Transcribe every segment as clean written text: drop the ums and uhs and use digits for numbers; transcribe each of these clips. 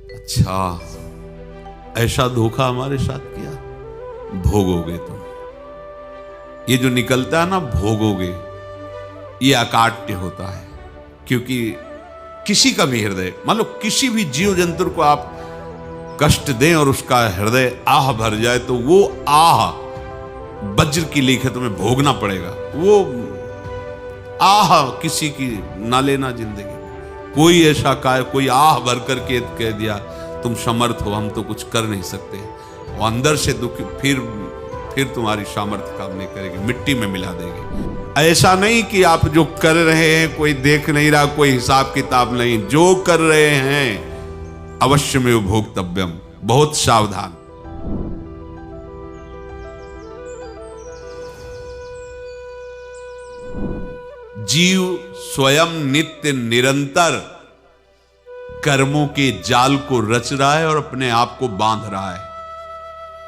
अच्छा, ऐसा धोखा हमारे साथ किया, भोगोगे तुम। ये जो निकलता है ना, भोगोगे, ये अकाट्य होता है। क्योंकि किसी का भी हृदय, मान लो किसी भी जीव जंतु को आप कष्ट दें और उसका हृदय आह भर जाए, तो वो आह वज्र की लेखे तुम्हें भोगना पड़ेगा। वो आह किसी की ना लेना जिंदगी। कोई ऐसा कोई आह भर करके कह दिया तुम समर्थ हो, हम तो कुछ कर नहीं सकते, वो अंदर से दुखी, फिर तुम्हारी सामर्थ्य काम नहीं करेगी, मिट्टी में मिला देगी। ऐसा नहीं कि आप जो कर रहे हैं कोई देख नहीं रहा, कोई हिसाब किताब नहीं, जो कर रहे हैं अवश्य में भोक्तव्यम, बहुत सावधान। जीव स्वयं नित्य निरंतर कर्मों के जाल को रच रहा है और अपने आप को बांध रहा है।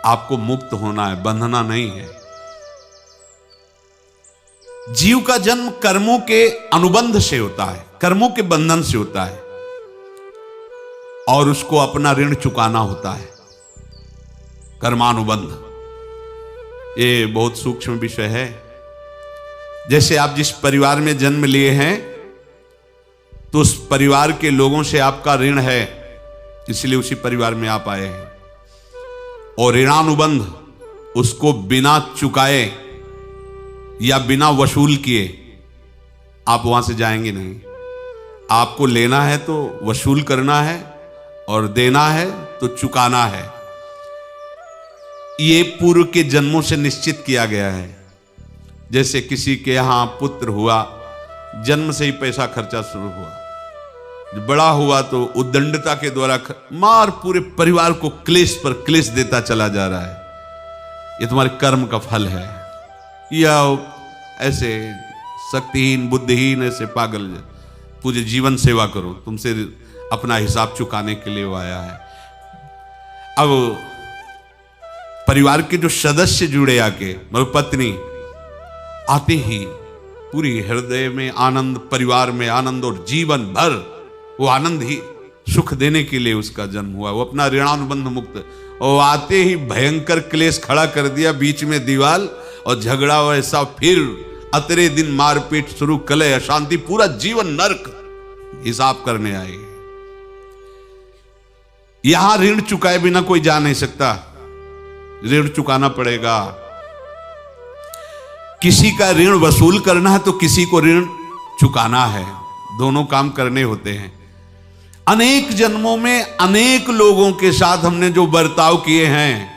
आपको मुक्त होना है, बंधना नहीं है। जीव का जन्म कर्मों के अनुबंध से होता है, कर्मों के बंधन से होता है, और उसको अपना ऋण चुकाना होता है। कर्मानुबंध ये बहुत सूक्ष्म विषय है। जैसे आप जिस परिवार में जन्म लिए हैं, तो उस परिवार के लोगों से आपका ऋण है, इसलिए उसी परिवार में आप आए हैं। और ऋणानुबंध, उसको बिना चुकाए या बिना वसूल किए आप वहां से जाएंगे नहीं। आपको लेना है तो वसूल करना है, और देना है तो चुकाना है। ये पूर्व के जन्मों से निश्चित किया गया है। जैसे किसी के यहां पुत्र हुआ, जन्म से ही पैसा खर्चा शुरू हुआ, जब बड़ा हुआ तो उद्दंडता के द्वारा मार पूरे परिवार को क्लेश पर क्लेश देता चला जा रहा है। ये तुम्हारे कर्म का फल है। या ऐसे शक्तिहीन बुद्धिहीन ऐसे पागल पूरे जीवन सेवा करो, तुमसे अपना हिसाब चुकाने के लिए वो आया है। अब परिवार के जो सदस्य जुड़े आके, मतलब पत्नी आते ही पूरी हृदय में आनंद, परिवार में आनंद, और जीवन भर वो आनंद ही सुख देने के लिए उसका जन्म हुआ। वो अपना ऋणानुबंध मुक्त, और आते ही भयंकर क्लेश खड़ा कर दिया, बीच में दीवाल और झगड़ा वैसा, फिर अतरे दिन मारपीट शुरू, कलह अशांति, पूरा जीवन नरक हिसाब करने आए। यहां ऋण चुकाए बिना कोई जा नहीं सकता, ऋण चुकाना पड़ेगा। किसी का ऋण वसूल करना है तो किसी को ऋण चुकाना है, दोनों काम करने होते हैं। अनेक जन्मों में अनेक लोगों के साथ हमने जो बर्ताव किए हैं,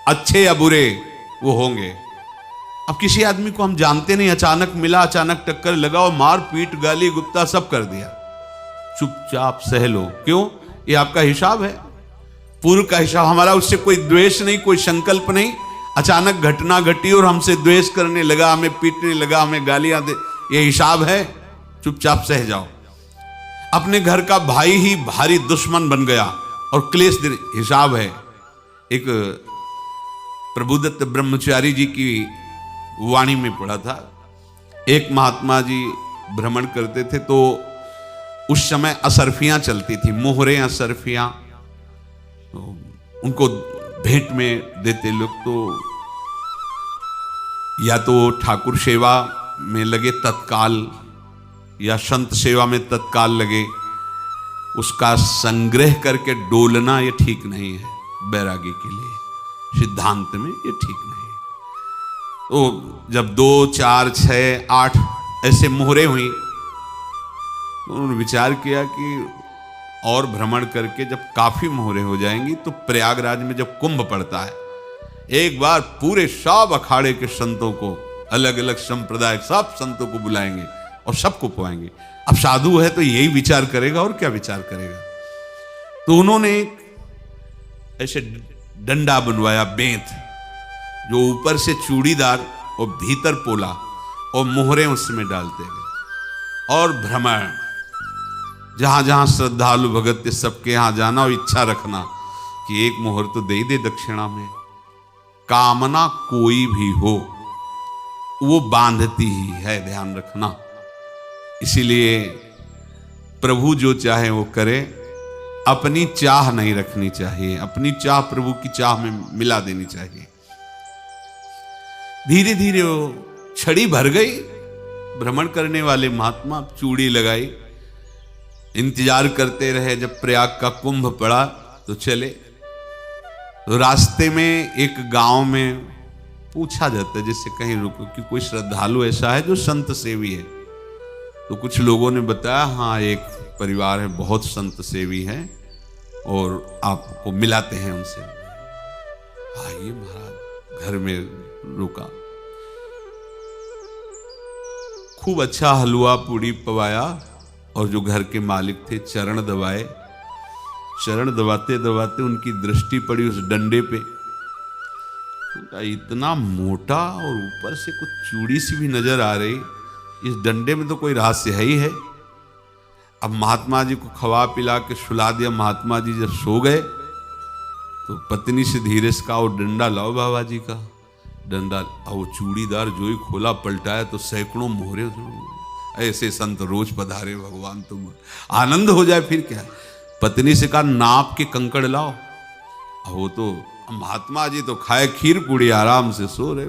अच्छे या बुरे, वो होंगे। अब किसी आदमी को हम जानते नहीं, अचानक मिला, अचानक टक्कर लगा और मार पीट गाली गुप्ता सब कर दिया, चुपचाप सह लो। क्यों? ये आपका हिसाब है, पूर्व का हिसाब। हमारा उससे कोई द्वेष नहीं, कोई संकल्प नहीं। अचानक घटना घटी और हमसे द्वेष करने लगा, हमें पीटने लगा, हमें गालियां दे, ये हिसाब है, चुपचाप सह जाओ। अपने घर का भाई ही भारी दुश्मन बन गया और क्लेश दे, हिसाब है। एक प्रभुदत्त ब्रह्मचारी जी की वाणी में पढ़ा था, एक महात्मा जी भ्रमण करते थे, तो उस समय असरफियां चलती थी, मोहरे असरफियां, तो उनको भेंट में देते लोग। तो या तो ठाकुर सेवा में लगे तत्काल, या संत सेवा में तत्काल लगे, उसका संग्रह करके डोलना ये ठीक नहीं है बैरागी के लिए, सिद्धांत में ये ठीक नहीं। तो जब 2, 4, 6, 8 ऐसे मोहरे हुई, तो उन्होंने विचार किया कि और भ्रमण करके जब काफी मोहरे हो जाएंगी तो प्रयागराज में जब कुंभ पड़ता है, एक बार पूरे सब अखाड़े के संतों को, अलग अलग संप्रदाय सब संतों को बुलाएंगे और सबको पुआएंगे। अब साधु है तो यही विचार करेगा, और क्या विचार करेगा। तो उन्होंने ऐसे डंडा बनवाया, बेंत, जो ऊपर से चूड़ीदार और भीतर पोला, और मोहरे उसमें डालते गए। और भ्रमण, जहां जहां श्रद्धालु भगत थे सबके यहां जाना और इच्छा रखना कि एक मोहर तो दे दे दक्षिणा में। कामना कोई भी हो वो बांधती ही है, ध्यान रखना। इसीलिए प्रभु जो चाहे वो करे, अपनी चाह नहीं रखनी चाहिए, अपनी चाह प्रभु की चाह में मिला देनी चाहिए। धीरे धीरे वो छड़ी भर गई। भ्रमण करने वाले महात्मा चूड़ी लगाई, इंतजार करते रहे। जब प्रयाग का कुंभ पड़ा तो चले। तो रास्ते में एक गांव में पूछा जाता है, जैसे कहीं रुको कि कोई श्रद्धालु ऐसा है जो संत सेवी है। तो कुछ लोगों ने बताया, हाँ एक परिवार है बहुत संत सेवी है और आपको मिलाते हैं उनसे। आइए महाराज, घर में रुका। खूब अच्छा हलवा पूड़ी पवाया और जो घर के मालिक थे चरण दबाए। चरण दबाते दबाते उनकी दृष्टि पड़ी उस डंडे पे। इतना मोटा और ऊपर से कुछ चूड़ी सी भी नजर आ रही, इस डंडे में तो कोई रहस्य है ही है। अब महात्मा जी को खवा पिला के सुला दिया। महात्मा जी जब सो गए तो पत्नी से धीरे से कहा, वो डंडा लाओ बाबा जी का डंडा। वो चूड़ीदार जो ही खोला पलटाया तो सैकड़ों मोहरे। ऐसे संत रोज पधारे भगवान, तुम आनंद हो जाए फिर क्या। पत्नी से कहा, नाप के कंकड़ लाओ। वो तो महात्मा जी तो खाए खीर पूड़ी, आराम से सो रहे।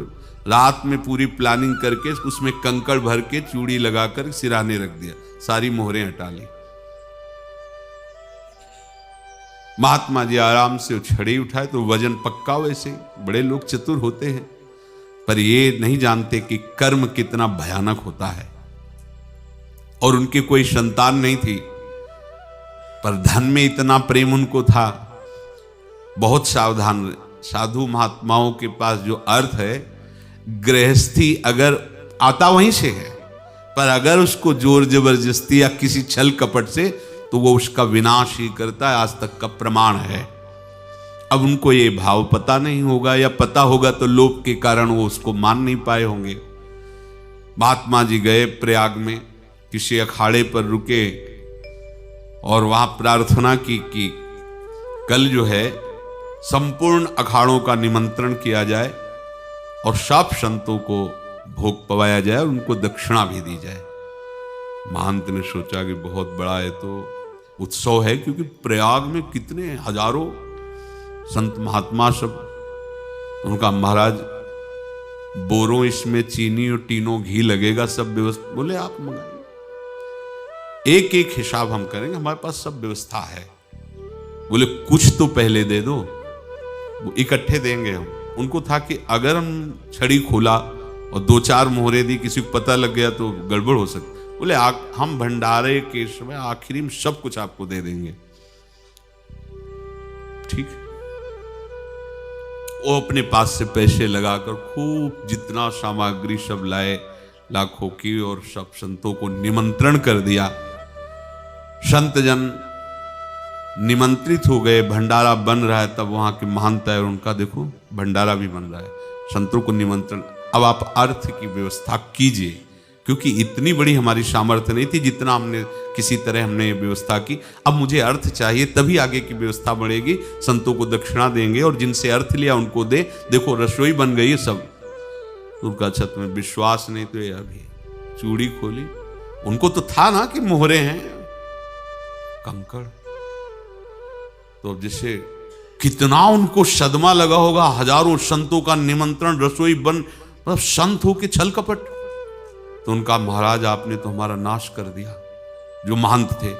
रात में पूरी प्लानिंग करके उसमें कंकड़ भर के चूड़ी लगाकर सिराने रख दिया, सारी मोहरें हटा ली। महात्मा जी आराम से छड़ी उठाए तो वजन पक्का। वैसे बड़े लोग चतुर होते हैं, पर ये नहीं जानते कि कर्म कितना भयानक होता है। और उनकी कोई संतान नहीं थी, पर धन में इतना प्रेम उनको था। बहुत सावधान। साधु महात्माओं के पास जो अर्थ है, गृहस्थी अगर आता वहीं से है, पर अगर उसको जोर जबरदस्ती या किसी छल कपट से, तो वो उसका विनाश ही करता है। आज तक का प्रमाण है। अब उनको ये भाव पता नहीं होगा, या पता होगा तो लोभ के कारण वो उसको मान नहीं पाए होंगे। महात्मा जी गए प्रयाग में, किसी अखाड़े पर रुके और वहां प्रार्थना की कि कल जो है संपूर्ण अखाड़ों का निमंत्रण किया जाए और सब संतों को भोग पवाया जाए और उनको दक्षिणा भी दी जाए। महंत ने सोचा कि बहुत बड़ा है तो उत्सव है, क्योंकि प्रयाग में कितने हजारों संत महात्मा सब। उनका महाराज बोरों इसमें चीनी और टीनों घी लगेगा, सब व्यवस्था। बोले आप मंगाइए, एक एक हिसाब हम करेंगे, हमारे पास सब व्यवस्था है। बोले कुछ तो पहले दे दो, वो इकट्ठे देंगे हम। उनको था कि अगर हम छड़ी खोला और 2-4 मोहरे दी, किसी को पता लग गया तो गड़बड़ हो सकती। बोले हम भंडारे के समय आखिरी में सब कुछ आपको दे देंगे। ठीक। वो अपने पास से पैसे लगाकर खूब जितना सामग्री सब लाए लाखों की, और सब संतों को निमंत्रण कर दिया। संत जन निमंत्रित हो गए, भंडारा बन रहा है। तब वहां के महंत है और उनका देखो भंडारा भी बन रहा है, संतों को निमंत्रण। अब आप अर्थ की व्यवस्था कीजिए, क्योंकि इतनी बड़ी हमारी सामर्थ्य नहीं थी जितना हमने किसी तरह हमने व्यवस्था की। अब मुझे अर्थ चाहिए, तभी आगे की व्यवस्था बढ़ेगी। संतों को दक्षिणा देंगे और जिनसे अर्थ लिया उनको दे। देखो रसोई बन गई है सब। उनका छत में विश्वास नहीं तो ये अभी चूड़ी खोली। उनको तो था ना कि मोहरे हैं, कंकड़। तो जैसे कितना उनको सदमा लगा होगा। हजारों संतों का निमंत्रण, रसोई बन, मतलब संत हो के छल कपट। तो उनका महाराज आपने तो हमारा नाश कर दिया, जो महंत थे।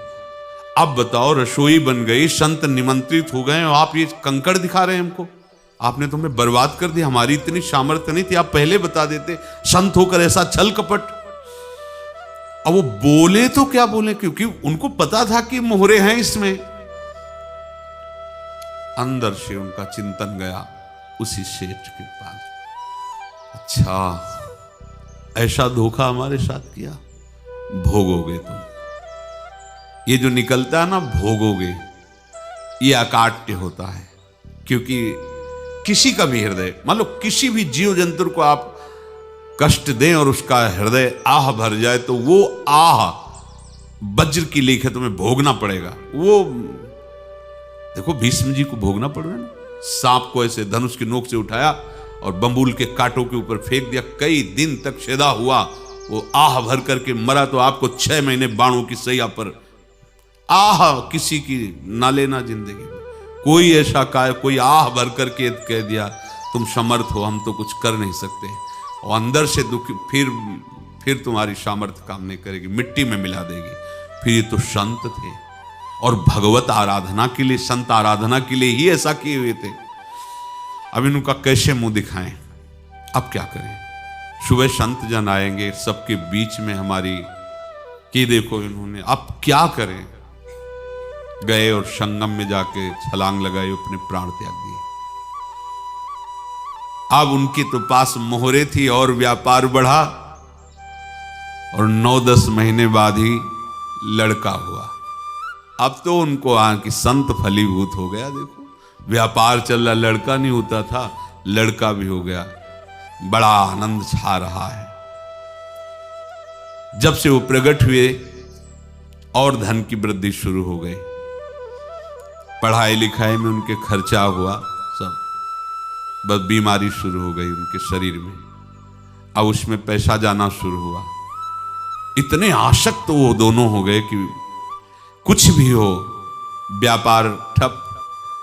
अब बताओ रसोई बन गई, संत निमंत्रित हो गए और आप ये कंकड़ दिखा रहे हैं हमको। आपने तो हमें बर्बाद कर दिया। हमारी इतनी सामर्थ्य नहीं थी, आप पहले बता देते। संत होकर ऐसा छल कपट। अब वो बोले तो क्या बोले, क्योंकि उनको पता था कि मोहरे हैं इसमें। अंदर से उनका चिंतन गया उसी सेठ के पास। अच्छा ऐसा धोखा हमारे साथ किया, भोगोगे तुम। ये जो निकलता है ना भोगोगे, ये अकाट्य होता है। क्योंकि किसी का भी हृदय, मान लो किसी भी जीव जंतु को आप कष्ट दें और उसका हृदय आह भर जाए, तो वो आह वज्र की लेख है, तुम्हें भोगना पड़ेगा। वो देखो भीष्म जी को भोगना पड़ रहा है ना। सांप को ऐसे धनुष की नोक से उठाया और बंबूल के कांटों के ऊपर फेंक दिया, कई दिन तक शेदा हुआ, वो आह भर करके मरा। तो आपको 6 महीने बाणों की सैया पर आह किसी की ना लेना जिंदगी में। कोई ऐसा कोई आह भर करके कह दिया तुम समर्थ हो, हम तो कुछ कर नहीं सकते, और अंदर से दुखी, फिर तुम्हारी सामर्थ्य काम नहीं करेगी, मिट्टी में मिला देगी। फिर ये तो संत थे और भगवत आराधना के लिए, संत आराधना के लिए ही ऐसा किए हुए थे। अब इनका कैसे मुंह दिखाएं, अब क्या करें। सुबह संत जन आएंगे, सबके बीच में हमारी कि देखो इन्होंने, अब क्या करें। गए और संगम में जाके छलांग लगाई, अपने प्राण त्याग दिए। अब उनके तो पास मोहरे थी और व्यापार बढ़ा, और 9-10 महीने बाद ही लड़का हुआ। अब तो उनको कि संत फलीभूत हो गया। देखो व्यापार चल रहा, लड़का नहीं होता था, लड़का भी हो गया। बड़ा आनंद छा रहा है। जब से वो प्रकट हुए और धन की वृद्धि शुरू हो गई, पढ़ाई लिखाई में उनके खर्चा हुआ सब, बस बीमारी शुरू हो गई उनके शरीर में। अब उसमें पैसा जाना शुरू हुआ। इतने आसक्त तो वो दोनों हो गए कि कुछ भी हो, व्यापार ठप,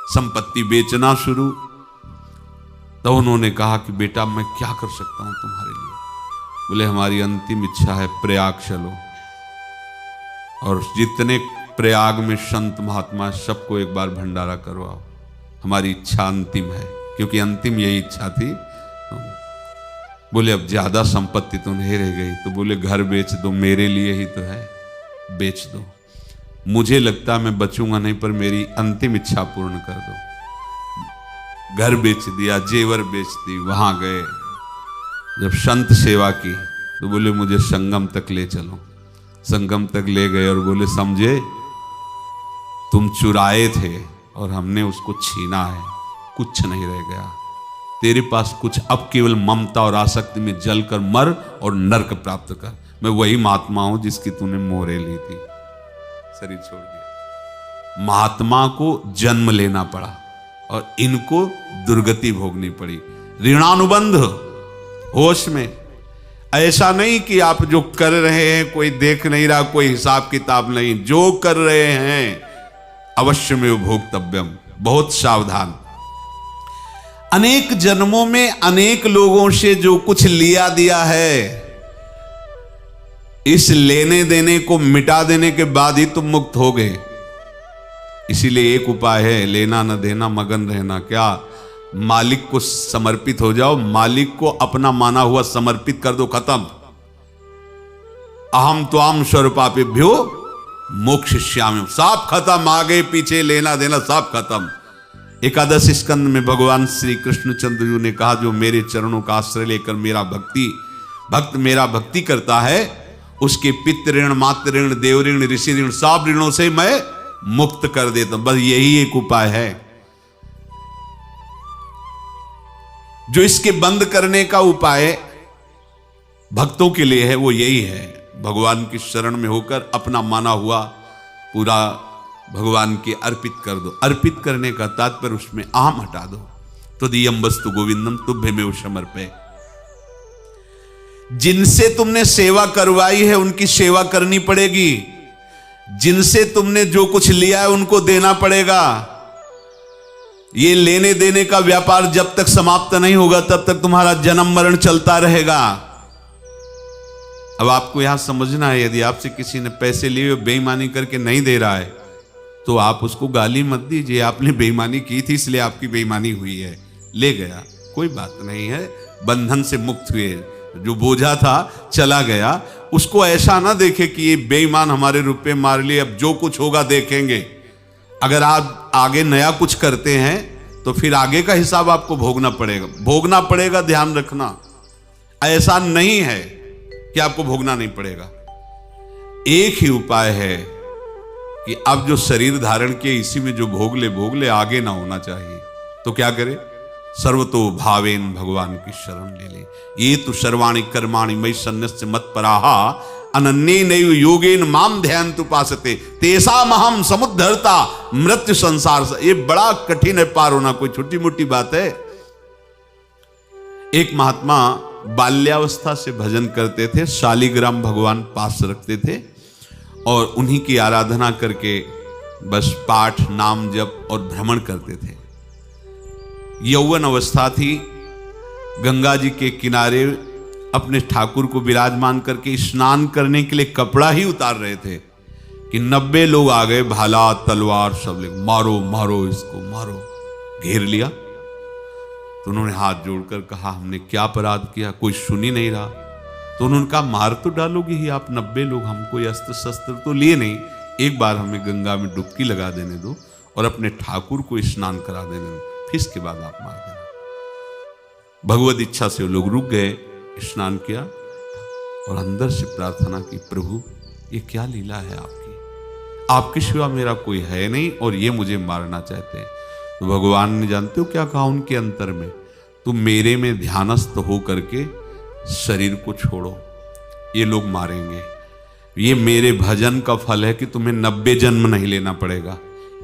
संपत्ति बेचना शुरू। तो उन्होंने कहा कि बेटा मैं क्या कर सकता हूं तुम्हारे लिए। बोले हमारी अंतिम इच्छा है प्रयाग चलो, और जितने प्रयाग में संत महात्मा सबको एक बार भंडारा करवाओ। हमारी इच्छा अंतिम है, क्योंकि अंतिम यही इच्छा थी। बोले अब ज्यादा संपत्ति तो नहीं रह गई। तो बोले घर बेच दो, मेरे लिए ही तो है, बेच दो। मुझे लगता मैं बचूंगा नहीं, पर मेरी अंतिम इच्छा पूर्ण कर दो। घर बेच दिया, जेवर बेच दी। वहां गए, जब संत सेवा की तो बोले मुझे संगम तक ले चलो। संगम तक ले गए और बोले समझे तुम चुराए थे और हमने उसको छीना है, कुछ नहीं रह गया तेरे पास कुछ, अब केवल ममता और आसक्ति में जल कर मर और नरक प्राप्त कर। मैं वही महात्मा हूं जिसकी तूने मोहरे ली थी, शरीर छोड़ दिया। महात्मा को जन्म लेना पड़ा और इनको दुर्गति भोगनी पड़ी। ऋणानुबंध होश में, ऐसा नहीं कि आप जो कर रहे हैं कोई देख नहीं रहा, कोई हिसाब किताब नहीं, जो कर रहे हैं अवश्य में भोक्तव्यम। बहुत सावधान। अनेक जन्मों में अनेक लोगों से जो कुछ लिया दिया है, इस लेने देने को मिटा देने के बाद ही तुम मुक्त हो गए। इसीलिए एक उपाय है, लेना न देना मगन रहना। क्या? मालिक को समर्पित हो जाओ, मालिक को अपना माना हुआ समर्पित कर दो, खत्म। अहम त्वाम स्वरूपापेभ्यो मोक्षयिष्यामि, सब खत्म। आगे पीछे लेना देना सब खत्म। एकादश स्कंद में भगवान श्री कृष्णचंद्र जी ने कहा, जो मेरे चरणों का आश्रय लेकर भक्त मेरा भक्ति करता है, उसके पितृ ऋण, मातृ ऋण, देव ऋण, ऋषि ऋण, सब ऋणों से मैं मुक्त कर देता हूं। बस यही एक उपाय है जो इसके बंद करने का उपाय भक्तों के लिए है। वो यही है, भगवान की शरण में होकर अपना माना हुआ पूरा भगवान के अर्पित कर दो। अर्पित करने का तात्पर्य उसमें अहम हटा दो। तो दियम वस्तु गोविंदम तुभ्यमेव समर्पये। जिनसे तुमने सेवा करवाई है उनकी सेवा करनी पड़ेगी। जिनसे तुमने जो कुछ लिया है उनको देना पड़ेगा। ये लेने देने का व्यापार जब तक समाप्त नहीं होगा तब तक तुम्हारा जन्म मरण चलता रहेगा। अब आपको यहां समझना है, यदि आपसे किसी ने पैसे लिए बेईमानी करके नहीं दे रहा है तो आप उसको गाली मत दीजिए। आपने बेईमानी की थी इसलिए आपकी बेईमानी हुई है, ले गया, कोई बात नहीं है, बंधन से मुक्त हुए, जो बोझा था चला गया। उसको ऐसा ना देखे कि ये बेईमान हमारे रुपए मार लिए, अब जो कुछ होगा देखेंगे। अगर आप आगे नया कुछ करते हैं तो फिर आगे का हिसाब आपको भोगना पड़ेगा, ध्यान रखना। ऐसा नहीं है कि आपको भोगना नहीं पड़ेगा। एक ही उपाय है कि अब जो शरीर धारण किए इसी में जो भोग ले, आगे ना होना चाहिए। तो क्या करे? सर्वतो भावेन भगवान की शरण ले ले। ये तो सर्वाणि कर्माणि मयि सन्न्यस्य मत्पराः अनन्येनैव योगेन माम ध्यायन्तु उपासते तेषामहं समुद्धर्ता मृत्यु संसार से। ये बड़ा कठिन है पार होना, कोई छोटी मोटी बात है। एक महात्मा बाल्यावस्था से भजन करते थे, शालिग्राम भगवान पास रखते थे और उन्हीं की आराधना करके बस पाठ, नाम, जप और भ्रमण करते थे। यौवन अवस्था थी, गंगा जी के किनारे अपने ठाकुर को विराजमान करके स्नान करने के लिए कपड़ा ही उतार रहे थे कि 90 लोग आ गए, भाला तलवार सब ले, मारो मारो इसको मारो, घेर लिया। तो उन्होंने हाथ जोड़कर कहा, हमने क्या अपराध किया, कोई सुन ही नहीं रहा। तो उन्होंने कहा, मार तो डालोगे ही आप 90 लोग, हम कोई अस्त्र शस्त्र तो लिए नहीं, एक बार हमें गंगा में डुबकी लगा देने दो और अपने ठाकुर को स्नान करा देने दो, फिर इसके बाद आप मार देना। भगवत इच्छा से वो लोग रुक गए, स्नान किया और अंदर से प्रार्थना की, प्रभु ये क्या लीला है आपकी, आपके सिवा मेरा कोई है नहीं और ये मुझे मारना चाहते हैं। तो भगवान ने जानते हो क्या कहा उनके अंतर में, तुम मेरे में ध्यानस्थ हो करके शरीर को छोड़ो, ये लोग मारेंगे, ये मेरे भजन का फल है कि तुम्हें 90 जन्म नहीं लेना पड़ेगा,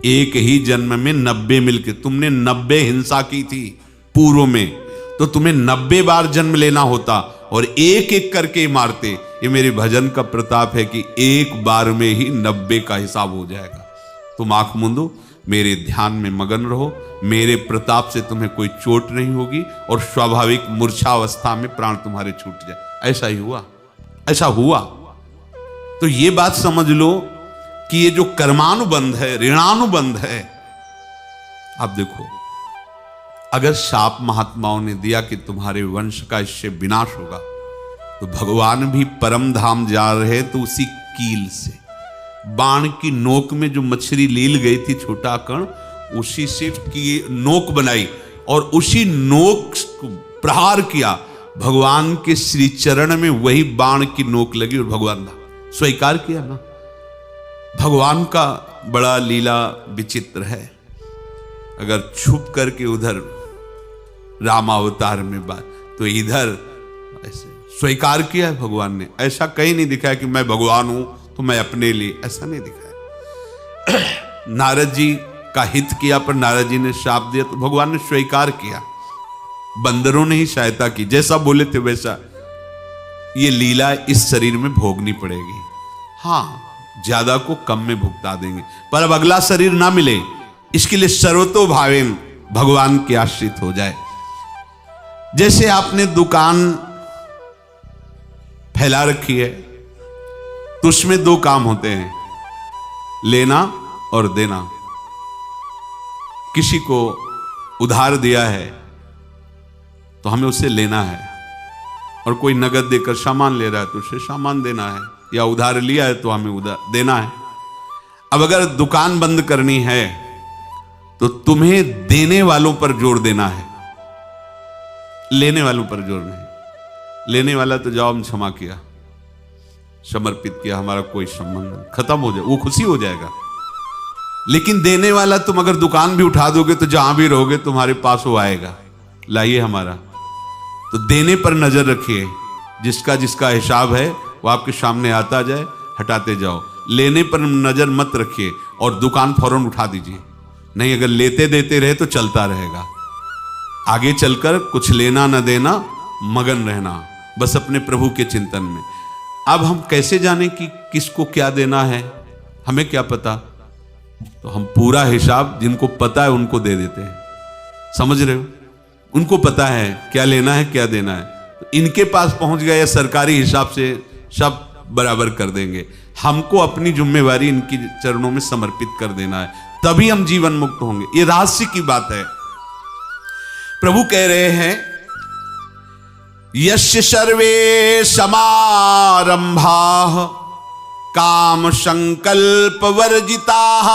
एक ही जन्म में 90 मिलके, तुमने 90 हिंसा की थी पूर्व में, तो तुम्हें 90 बार जन्म लेना होता और एक एक करके मारते। ये मेरे भजन का प्रताप है कि एक बार में ही 90 का हिसाब हो जाएगा। तुम आंख मूंदो, मेरे ध्यान में मगन रहो, मेरे प्रताप से तुम्हें कोई चोट नहीं होगी और स्वाभाविक मूर्छावस्था में प्राण तुम्हारे छूट जाए। ऐसा ही हुआ, ऐसा हुआ। तो ये बात समझ लो कि ये जो कर्मानुबंध है, ऋणानुबंध है। अब देखो, अगर शाप महात्माओं ने दिया कि तुम्हारे वंश का इससे विनाश होगा, तो भगवान भी परम धाम जा रहे तो उसी कील से, बाण की नोक में जो मछली लील गई थी, छोटा कण, उसी से की नोक बनाई और उसी नोक को प्रहार किया। भगवान के श्री चरण में वही बाण की नोक लगी और भगवान स्वीकार किया ना। भगवान का बड़ा लीला विचित्र है। अगर छुप करके उधर रामावतार में बात, तो इधर ऐसे स्वीकार किया है भगवान ने। ऐसा कहीं नहीं दिखाया कि मैं भगवान हूं तो मैं अपने लिए, ऐसा नहीं दिखाया। नारद जी का हित किया पर नारद जी ने शाप दिया तो भगवान ने स्वीकार किया। बंदरों ने ही सहायता की, जैसा बोले थे वैसा। ये लीला इस शरीर में भोगनी पड़ेगी। हाँ, ज्यादा को कम में भुगता देंगे, पर अब अगला शरीर ना मिले, इसके लिए सर्वतो भावेन भगवान के आश्रित हो जाए। जैसे आपने दुकान फैला रखी है तो उसमें दो काम होते हैं, लेना और देना। किसी को उधार दिया है तो हमें उसे लेना है, और कोई नगद देकर सामान ले रहा है तो उसे सामान देना है, या उधार लिया है तो हमें उधार देना है। अब अगर दुकान बंद करनी है तो तुम्हें देने वालों पर जोर देना है, लेने वालों पर जोर नहीं। लेने वाला तो जाओ हम क्षमा किया, समर्पित किया, हमारा कोई संबंध नहीं, खत्म हो जाए, वो खुशी हो जाएगा। लेकिन देने वाला, तुम अगर दुकान भी उठा दोगे तो जहां भी रहोगे तुम्हारे पास वो आएगा, लाइए हमारा। तो देने पर नजर रखिए, जिसका जिसका हिसाब है वो आपके सामने आता जाए, हटाते जाओ। लेने पर नजर मत रखिए और दुकान फौरन उठा दीजिए, नहीं अगर लेते देते रहे तो चलता रहेगा। आगे चलकर कुछ लेना न देना, मगन रहना बस अपने प्रभु के चिंतन में। अब हम कैसे जाने कि किसको क्या देना है, हमें क्या पता? तो हम पूरा हिसाब जिनको पता है उनको दे देते हैं, समझ रहे हो? उनको पता है क्या लेना है क्या देना है, तो इनके पास पहुंच गए या सरकारी हिसाब से सब बराबर कर देंगे। हमको अपनी जिम्मेवारी इनकी चरणों में समर्पित कर देना है, तभी हम जीवन मुक्त होंगे। ये रहस्य की बात है। प्रभु कह रहे हैं, यस्य सर्वे समारंभाः काम संकल्प वर्जिताः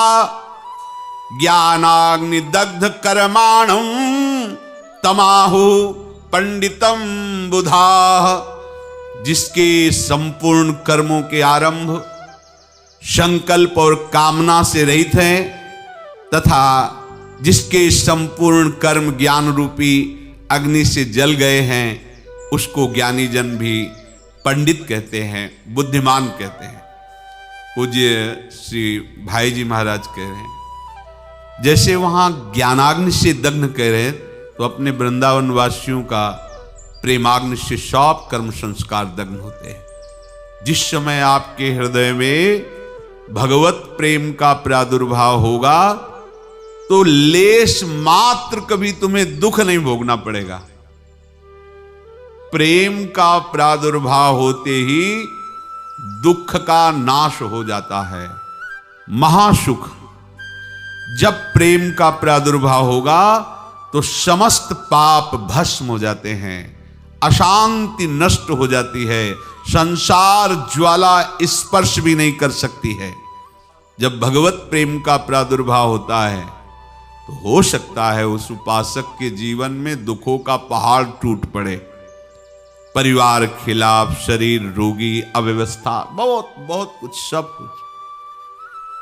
ज्ञानाग्नि दग्ध कर्माणं तमाहु पंडितम बुधाः। जिसके संपूर्ण कर्मों के आरंभ संकल्प और कामना से रहित हैं, तथा जिसके संपूर्ण कर्म ज्ञान रूपी अग्नि से जल गए हैं, उसको ज्ञानी जन भी पंडित कहते हैं, बुद्धिमान कहते हैं। पूज्य श्री भाई जी महाराज कह रहे हैं, जैसे वहां ज्ञानाग्नि से दग्न कह रहे हैं, तो अपने वृंदावन वासियों का प्रेमाग्नि से सब कर्म संस्कार दग्न होते हैं। जिस समय आपके हृदय में भगवत प्रेम का प्रादुर्भाव होगा तो लेश मात्र कभी तुम्हें दुख नहीं भोगना पड़ेगा। प्रेम का प्रादुर्भाव होते ही दुख का नाश हो जाता है, महासुख। जब प्रेम का प्रादुर्भाव होगा तो समस्त पाप भस्म हो जाते हैं, अशांति नष्ट हो जाती है, संसार ज्वाला स्पर्श भी नहीं कर सकती है। जब भगवत प्रेम का प्रादुर्भाव होता है तो हो सकता है उस उपासक के जीवन में दुखों का पहाड़ टूट पड़े, परिवार खिलाफ, शरीर रोगी, अव्यवस्था, बहुत बहुत कुछ, सब कुछ।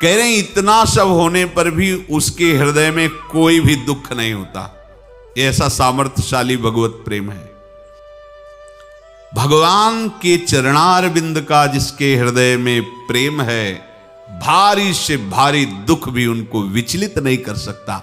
कह रहे हैं इतना सब होने पर भी उसके हृदय में कोई भी दुख नहीं होता। ऐसा सामर्थ्यशाली भगवत प्रेम है। भगवान के चरणारविंद का जिसके हृदय में प्रेम है, भारी से भारी दुख भी उनको विचलित नहीं कर सकता।